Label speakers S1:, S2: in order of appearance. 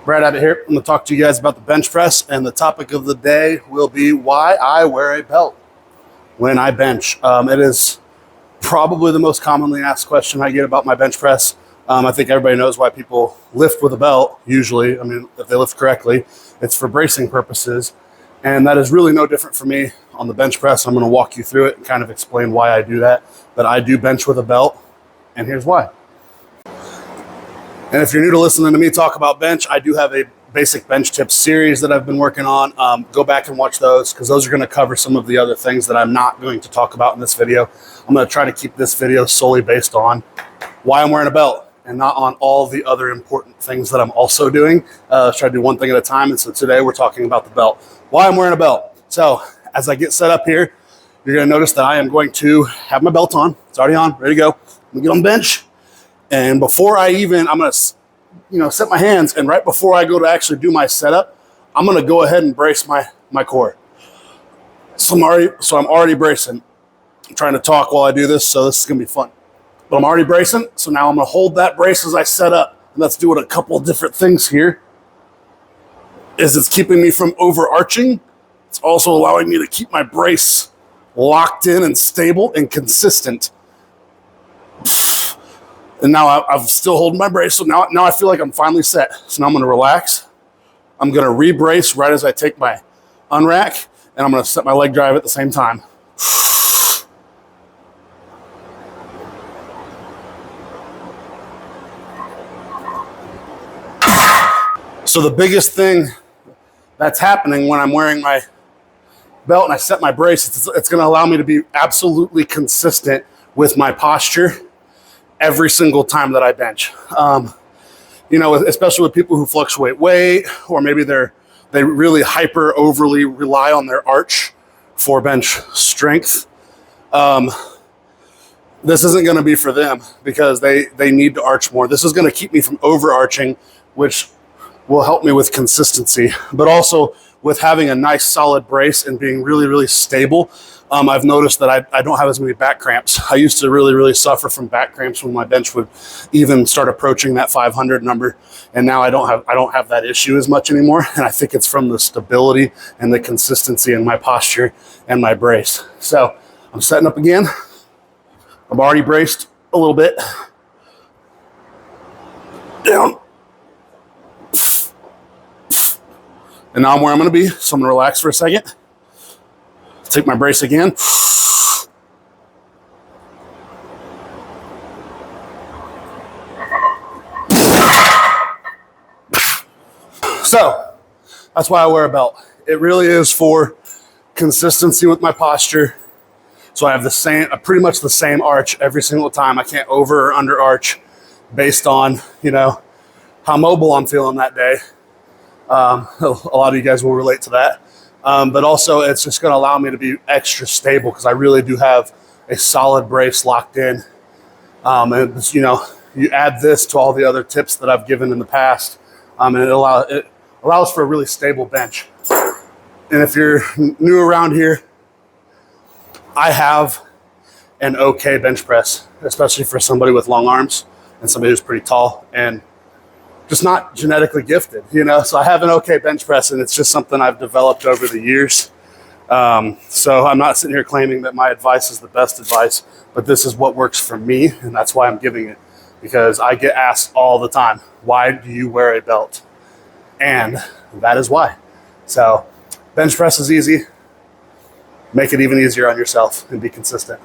S1: Brad Abbott here. I'm going to talk to you guys about the bench press, and the topic of the day will be why I wear a belt when I bench. It is probably the most commonly asked question I get about my bench press. I think everybody knows why people lift with a belt, usually. I mean, if they lift correctly, it's for bracing purposes, and that is really no different for me on the bench press. I'm going to walk you through it and kind of explain why I do that. But I do bench with a belt, and here's why. And if you're new to listening to me talk about bench, I do have a basic bench tips series that I've been working on. Go back and watch those because those are going to cover some of the other things that I'm not going to talk about in this video. I'm going to try to keep this video solely based on why I'm wearing a belt and not on all the other important things that I'm also doing. Let's try to do one thing at a time. And so today we're talking about the belt, why I'm wearing a belt. So as I get set up here, you're going to notice that I am going to have my belt on. It's already on, ready to go. I'm going to get on the bench. And before I'm going to, set my hands. And right before I go to actually do my setup, I'm going to go ahead and brace my core. So I'm already bracing. I'm trying to talk while I do this, so this is going to be fun. But I'm already bracing, so now I'm going to hold that brace as I set up. And that's doing a couple of different things here. It's keeping me from overarching. It's also allowing me to keep my brace locked in and stable and consistent. And now I'm still holding my brace, so now I feel like I'm finally set. So now I'm going to relax. I'm going to re-brace right as I take my unrack, and I'm going to set my leg drive at the same time. So the biggest thing that's happening when I'm wearing my belt and I set my brace, it's going to allow me to be absolutely consistent with my posture every single time that I bench. Especially with people who fluctuate weight, or maybe they really overly rely on their arch for bench strength. This isn't going to be for them because they need to arch more. This is going to keep me from overarching, which will help me with consistency, but also with having a nice solid brace and being really, really stable. I've noticed that I don't have as many back cramps. I used to really, really suffer from back cramps when my bench would even start approaching that 500 number. And now I don't have that issue as much anymore. And I think it's from the stability and the consistency in my posture and my brace. So I'm setting up again. I'm already braced a little bit. Down. And now I'm where I'm going to be. So I'm going to relax for a second. Take my brace again. So that's why I wear a belt. It really is for consistency with my posture. So I have pretty much the same arch every single time. I can't over or under arch based on, how mobile I'm feeling that day. A lot of you guys will relate to that. But also it's just going to allow me to be extra stable because I really do have a solid brace locked in. And you add this to all the other tips that I've given in the past, and it allows for a really stable bench. And if you're new around here, I have an okay bench press, especially for somebody with long arms and somebody who's pretty tall and just not genetically gifted, So I have an okay bench press, and it's just something I've developed over the years. So I'm not sitting here claiming that my advice is the best advice, but this is what works for me, and that's why I'm giving it. Because I get asked all the time, why do you wear a belt? And that is why. So bench press is easy. Make it even easier on yourself and be consistent.